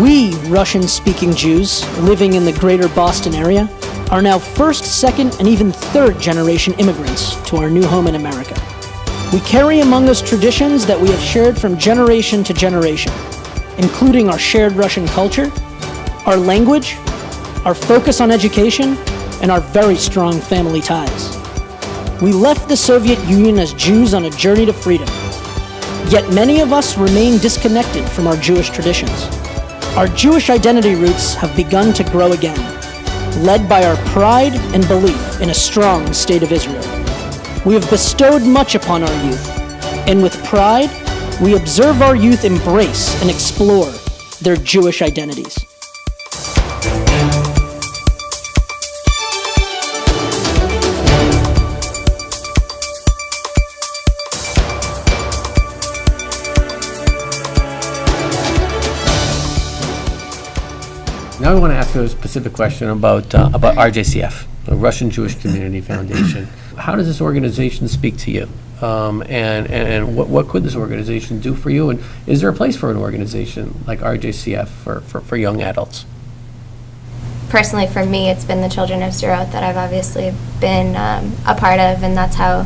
We Russian-speaking Jews living in the greater Boston area are now first, second, and even third generation immigrants to our new home in America. We carry among us traditions that we have shared from generation to generation, including our shared Russian culture, our language, our focus on education, and our very strong family ties. We left the Soviet Union as Jews on a journey to freedom. Yet many of us remain disconnected from our Jewish traditions. Our Jewish identity roots have begun to grow again, led by our pride and belief in a strong state of Israel. We have bestowed much upon our youth, and with pride, we observe our youth embrace and explore their Jewish identities. Now I want to ask you a specific question about RJCF, the Russian Jewish Community Foundation. How does this organization speak to you? And what could this organization do for you? And is there a place for an organization like RJCF for young adults? Personally, for me, it's been the Children of Sderot that I've obviously been a part of, and that's how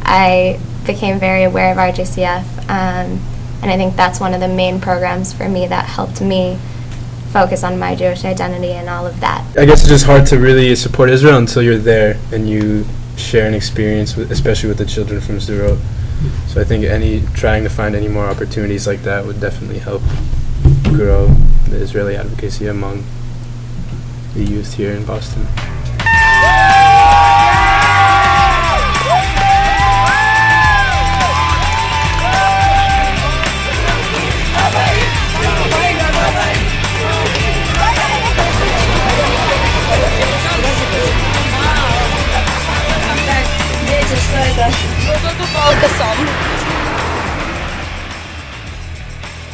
I became very aware of RJCF. And I think that's one of the main programs for me that helped me focus on my Jewish identity and all of that. I guess it's just hard to really support Israel until you're there and you share an experience, especially with the children from Sderot. So I think trying to find any more opportunities like that would definitely help grow the Israeli advocacy among the youth here in Boston.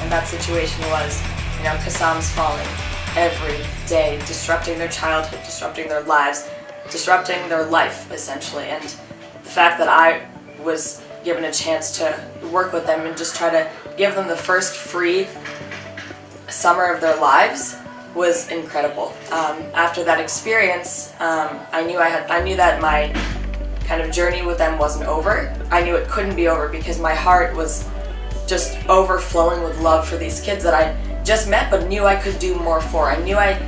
And that situation was, Qassam's falling every day, disrupting their childhood, disrupting their lives, disrupting their life, essentially. And the fact that I was given a chance to work with them and just try to give them the first free summer of their lives was incredible. After that experience, I knew that my kind of journey with them wasn't over. I knew it couldn't be over because my heart was just overflowing with love for these kids that I just met but knew I could do more for. I knew I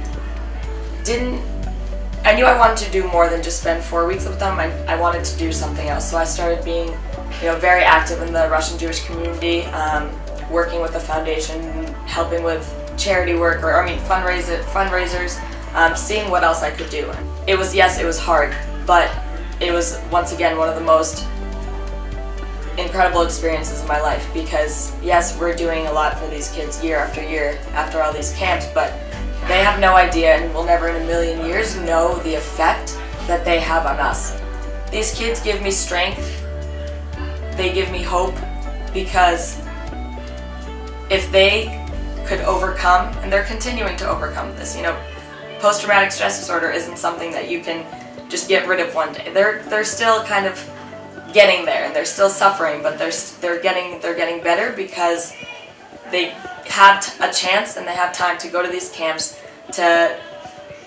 wanted to do more than just spend 4 weeks with them. I wanted to do something else. So I started being, very active in the Russian Jewish community, working with the foundation, helping with charity work, fundraisers, seeing what else I could do. It was hard, but it was, once again, one of the most incredible experiences of my life because, yes, we're doing a lot for these kids year after year after all these camps, but they have no idea and will never in a million years know the effect that they have on us. These kids give me strength, they give me hope, because if they could overcome, and they're continuing to overcome this, post-traumatic stress disorder isn't something that you can just get rid of one day. They're still kind of getting there, and they're still suffering, but they're getting better because they have a chance and they have time to go to these camps to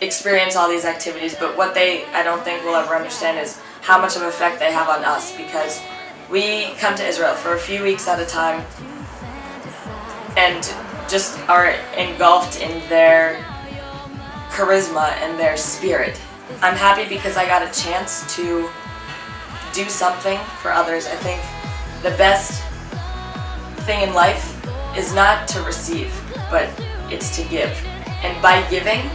experience all these activities. But what I don't think will ever understand is how much of an effect they have on us, because we come to Israel for a few weeks at a time and just are engulfed in their charisma and their spirit. I'm happy because I got a chance to do something for others. I think the best thing in life is not to receive, but it's to give. And by giving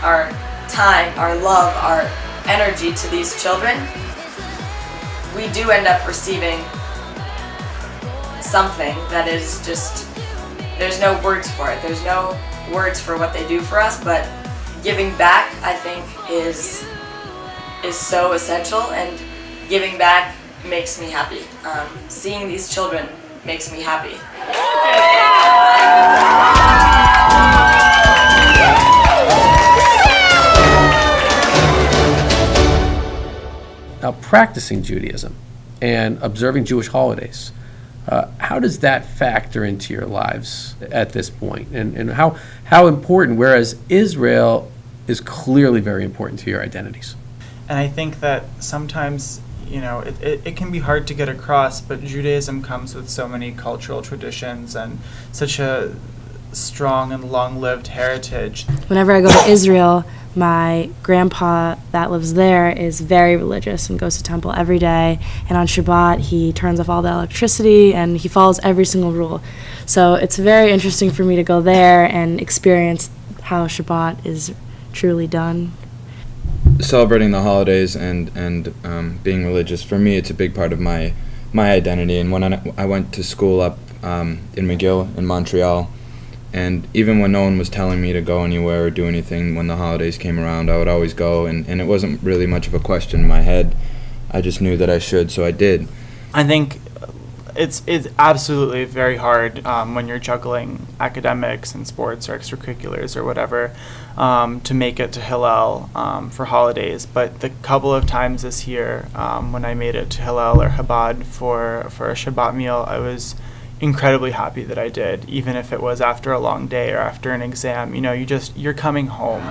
our time, our love, our energy to these children, we do end up receiving something that is just, there's no words for it. There's no words for what they do for us, but giving back, I think, is so essential, and giving back makes me happy. Seeing these children makes me happy. Now, practicing Judaism and observing Jewish holidays How does that factor into your lives at this point? And how important, whereas Israel is clearly very important to your identities? And I think that sometimes, it can be hard to get across, but Judaism comes with so many cultural traditions and such a strong and long-lived heritage. Whenever I go to Israel, my grandpa that lives there is very religious and goes to temple every day. And on Shabbat, he turns off all the electricity and he follows every single rule. So it's very interesting for me to go there and experience how Shabbat is truly done. Celebrating the holidays and being religious, for me, it's a big part of my identity. And when I went to school up in McGill in Montreal, and even when no one was telling me to go anywhere or do anything, when the holidays came around, I would always go, and it wasn't really much of a question in my head. I just knew that I should, so I did. I think it's absolutely very hard when you're juggling academics and sports or extracurriculars or whatever to make it to Hillel for holidays. But the couple of times this year when I made it to Hillel or Chabad for a Shabbat meal, I was incredibly happy that I did, even if it was after a long day or after an exam. You're coming home.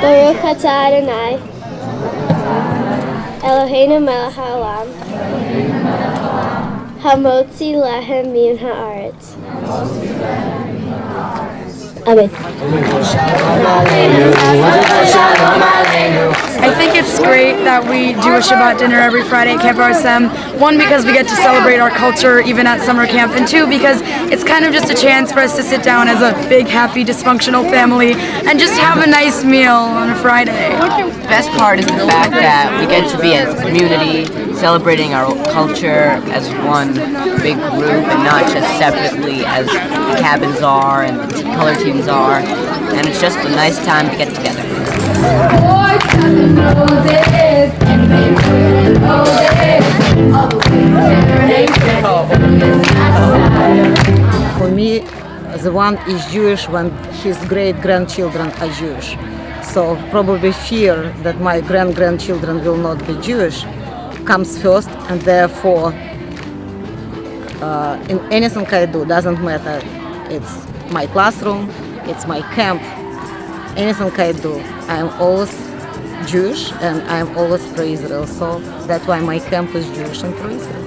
Baruch atah Adonai, Eloheinu melech haolam, hamotzi lehem min haaretz. Amen. I think it's great that we do a Shabbat dinner every Friday at Camp RSM. One, because we get to celebrate our culture even at summer camp, and two, because it's kind of just a chance for us to sit down as a big, happy, dysfunctional family and just have a nice meal on a Friday. The best part is the fact that we get to be as a community, celebrating our culture as one big group and not just separately as the cabins are and the color teams are. And it's just a nice time to get together. For me, the one is Jewish when his great-grandchildren are Jewish. So probably fear that my grandchildren will not be Jewish comes first, and therefore in anything I do, doesn't matter. It's my classroom, it's my camp, anything I do, I'm always Jewish and I'm always pro-Israel. So that's why my camp is Jewish and pro-Israel.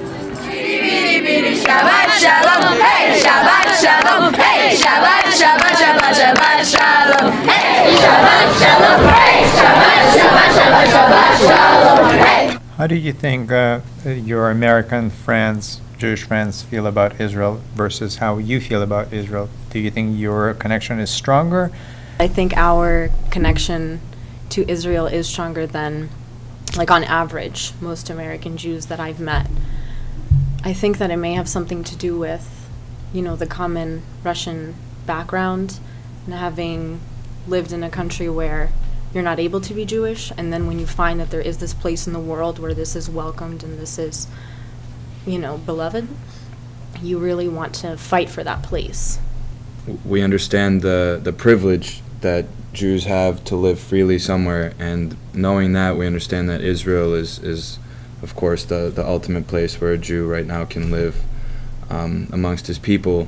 Shabbat shalom, hey, Shabbat shalom, hey, Shabbat, Shabbat, Shabbat, Shabbat shalom, hey, Shabbat shalom, hey, Shabbat, Shabbat, Shabbat, Shabbat shalom, hey. How do you think your American friends, Jewish friends, feel about Israel versus how you feel about Israel? Do you think your connection is stronger? I think our connection to Israel is stronger than, like on average, most American Jews that I've met. I think that it may have something to do with, the common Russian background and having lived in a country where you're not able to be Jewish, and then when you find that there is this place in the world where this is welcomed and this is, beloved, you really want to fight for that place. We understand the privilege that Jews have to live freely somewhere, and knowing that, we understand that Israel is of course, the ultimate place where a Jew right now can live amongst his people.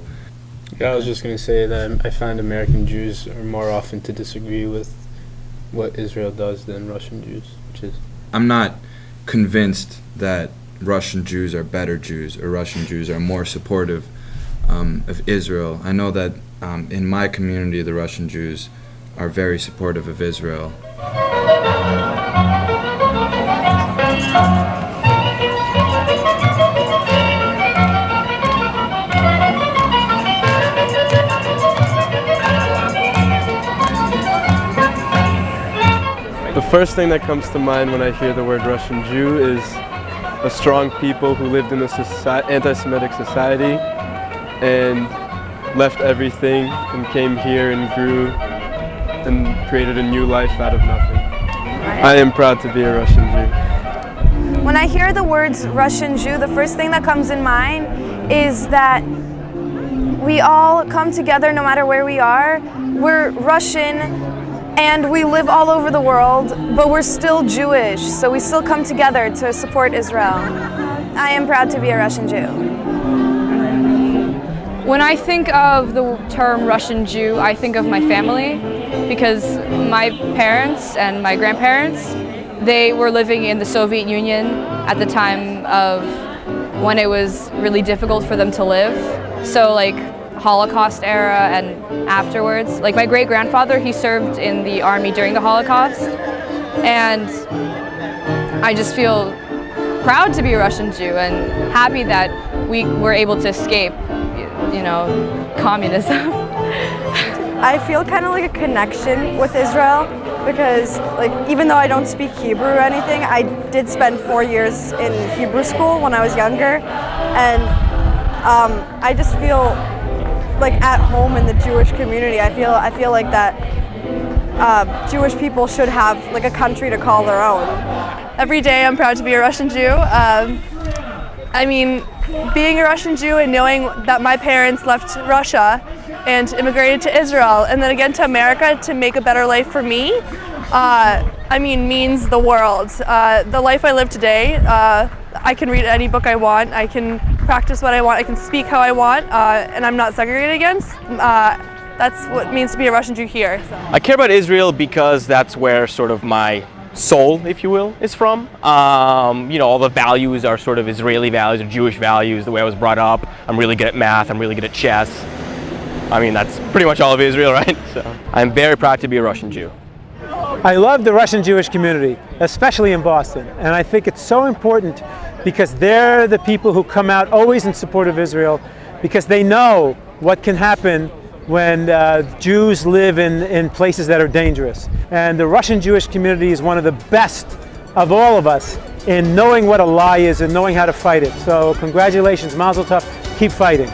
Yeah, I was just going to say that I find American Jews are more often to disagree with what Israel does than Russian Jews, I'm not convinced that Russian Jews are better Jews or Russian Jews are more supportive of Israel. I know that in my community, the Russian Jews are very supportive of Israel. The first thing that comes to mind when I hear the word Russian Jew is a strong people who lived in a anti-Semitic society and left everything and came here and grew and created a new life out of nothing. I am proud to be a Russian Jew. When I hear the words Russian Jew, the first thing that comes in mind is that we all come together no matter where we are. We're Russian and we live all over the world, but we're still Jewish, so we still come together to support Israel. I am proud to be a Russian Jew. When I think of the term Russian Jew, I think of my family, because my parents and my grandparents, they were living in the Soviet Union at the time of when it was really difficult for them to live. So like Holocaust era and afterwards. Like my great-grandfather, he served in the army during the Holocaust, and I just feel proud to be a Russian Jew and happy that we were able to escape, you know, communism. I feel kind of like a connection with Israel because, like, even though I don't speak Hebrew or anything, I did spend 4 years in Hebrew school when I was younger, and I just feel like at home in the Jewish community. I feel like that Jewish people should have like a country to call their own. Every day I'm proud to be a Russian Jew. I mean, being a Russian Jew and knowing that my parents left Russia and immigrated to Israel and then again to America to make a better life for me, I mean, means the world. The life I live today, I can read any book I want, I can practice what I want, I can speak how I want, and I'm not segregated against. That's what it means to be a Russian Jew here. So. I care about Israel because that's where sort of my soul, if you will, is from. You know, all the values are sort of Israeli values or Jewish values, the way I was brought up. I'm really good at math, I'm really good at chess. I mean, that's pretty much all of Israel, right? So I'm very proud to be a Russian Jew. I love the Russian Jewish community, especially in Boston, and I think it's so important because they're the people who come out always in support of Israel because they know what can happen when Jews live in places that are dangerous. And the Russian Jewish community is one of the best of all of us in knowing what a lie is and knowing how to fight it. So congratulations, Mazel Tov, keep fighting.